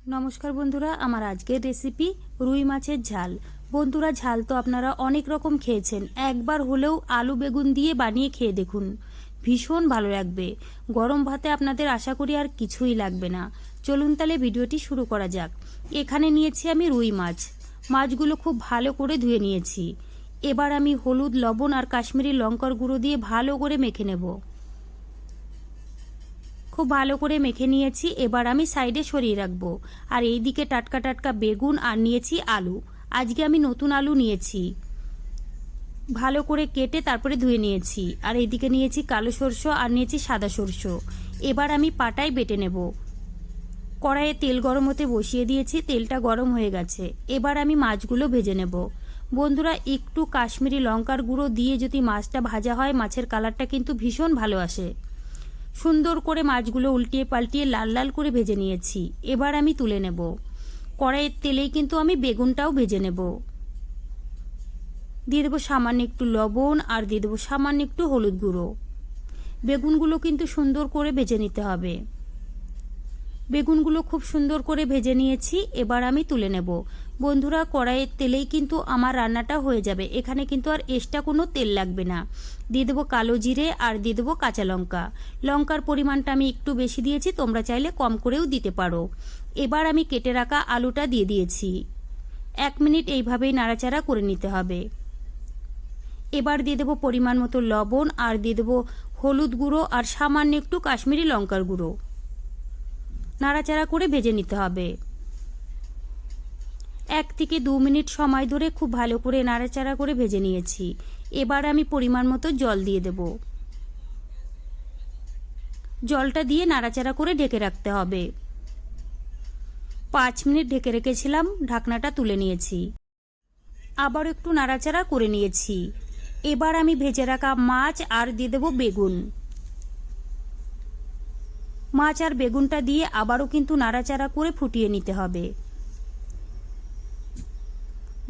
নমস্কার বন্ধুরা, আমার আজকের রেসিপি রুই মাছের ঝাল। বন্ধুরা, ঝাল তো আপনারা অনেক রকম খেয়েছেন, একবার হলেও আলু বেগুন দিয়ে বানিয়ে খেয়ে দেখুন, ভীষণ ভালো লাগবে। গরম ভাতে আপনাদের আশা করি আর কিছুই লাগবে না। চলুন তাহলে ভিডিওটি শুরু করা যাক। এখানে নিয়েছি আমি রুই মাছ। মাছগুলো খুব ভালো করে ধুয়ে নিয়েছি। এবার আমি হলুদ, লবণ আর কাশ্মীরি লঙ্কার গুঁড়ো দিয়ে ভালো করে মেখে নেব। খুব ভালো করে মেখে নিয়েছি। এবার আমি সাইডে সরিয়ে রাখবো। আর এইদিকে টাটকা টাটকা বেগুন আর নিয়েছি আলু। আজকে আমি নতুন আলু নিয়েছি, ভালো করে কেটে তারপরে ধুয়ে নিয়েছি। আর এইদিকে নিয়েছি কালো সরষে আর নিয়েছি সাদা সরষে। এবার আমি পাটায় বেটে নেব। কড়াইয়ে তেল গরম হতে বসিয়ে দিয়েছি, তেলটা গরম হয়ে গেছে। এবার আমি মাছগুলো ভেজে নেব। বন্ধুরা, একটু কাশ্মীরি লঙ্কার গুঁড়ো দিয়ে যদি মাছটা ভাজা হয়, মাছের কালারটা কিন্তু ভীষণ ভালো আসে। সুন্দর করে মাছগুলো উল্টিয়ে পাল্টিয়ে লাল লাল করে ভেজে নিয়েছি। এবার আমি তুলে নেব। কড়াইয়ের তেলেই কিন্তু আমি বেগুনটাও ভেজে নেব। দিয়ে দেবো সামান্য একটু লবণ আর দিয়ে দেবো সামান্য একটু হলুদ গুঁড়ো। বেগুনগুলো কিন্তু সুন্দর করে ভেজে নিতে হবে। বেগুনগুলো খুব সুন্দর করে ভেজে নিয়েছি। এবার আমি তুলে নেব। বন্ধুরা, কড়াইয়ের তেলেই কিন্তু আমার রান্নাটা হয়ে যাবে। এখানে কিন্তু আর এক্সট্রা কোনো তেল লাগবে না। দিয়ে দেবো কালো জিরে আর দিয়ে দেবো কাঁচা লঙ্কা। লঙ্কার পরিমাণটা আমি একটু বেশি দিয়েছি, তোমরা চাইলে কম করেও দিতে পারো। এবার আমি কেটে রাখা আলুটা দিয়ে দিয়েছি। 1 মিনিট এইভাবেই নাড়াচাড়া করে নিতে হবে। এবার দিয়ে দেবো পরিমাণ মতো লবণ আর দিয়ে দেবো হলুদ গুঁড়ো আর সামান্য একটু কাশ্মীরি লঙ্কার গুঁড়ো। নাড়াচাড়া করে ভেজে নিতে হবে। 1 থেকে 2 মিনিট সময় ধরে খুব ভালো করে নাড়াচাড়া করে ভেজে নিয়েছি। এবার আমি পরিমাণ মতো জল দিয়ে দেব। জলটা দিয়ে নাড়াচাড়া করে ঢেকে রাখতে হবে। 5 মিনিট ঢেকে রেখেছিলাম, ঢাকনাটা তুলে নিয়েছি। আবার একটু নাড়াচাড়া করে নিয়েছি। এবার আমি ভেজে রাখা মাছ আর দিয়ে দেব বেগুন। মাছ আর বেগুনটা দিয়ে আবারও কিন্তু নাড়াচাড়া করে ফুটিয়ে নিতে হবে।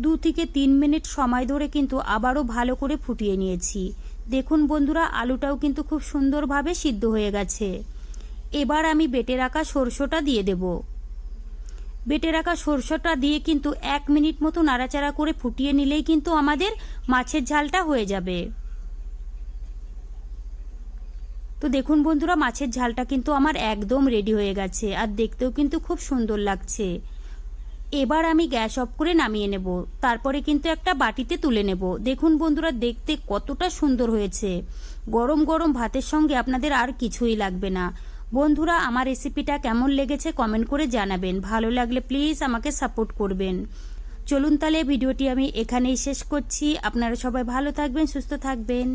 2 থেকে 3 মিনিট সময় ধরে কিন্তু আবারও ভালো করে ফুটিয়ে নিয়েছি। দেখুন বন্ধুরা, আলুটাও কিন্তু খুব সুন্দরভাবে সিদ্ধ হয়ে গেছে। এবার আমি বেটে রাখা সরষেটা দিয়ে দেব। বেটে রাখা সরষেটা দিয়ে কিন্তু 1 মিনিট মতো নাড়াচাড়া করে ফুটিয়ে নিলেই কিন্তু আমাদের মাছের ঝালটা হয়ে যাবে। তো দেখুন বন্ধুরা, মাছের ঝালটা কিন্তু আমার একদম রেডি হয়ে গেছে আর দেখতেও কিন্তু খুব সুন্দর লাগছে। এবার আমি গ্যাস অফ করে নামিয়ে নেব। তারপরে কিন্তু একটা বাটিতে তুলে নেব। দেখুন বন্ধুরা, দেখতে কতটা সুন্দর হয়েছে। গরম গরম ভাতের সঙ্গে আপনাদের আর কিছুই লাগবে না। বন্ধুরা, আমার রেসিপিটা কেমন লেগেছে কমেন্ট করে জানাবেন। ভালো লাগলে প্লিজ আমাকে সাপোর্ট করবেন। চলুন তাহলে ভিডিওটি আমি এখানেই শেষ করছি। আপনারা সবাই ভালো থাকবেন, সুস্থ থাকবেন।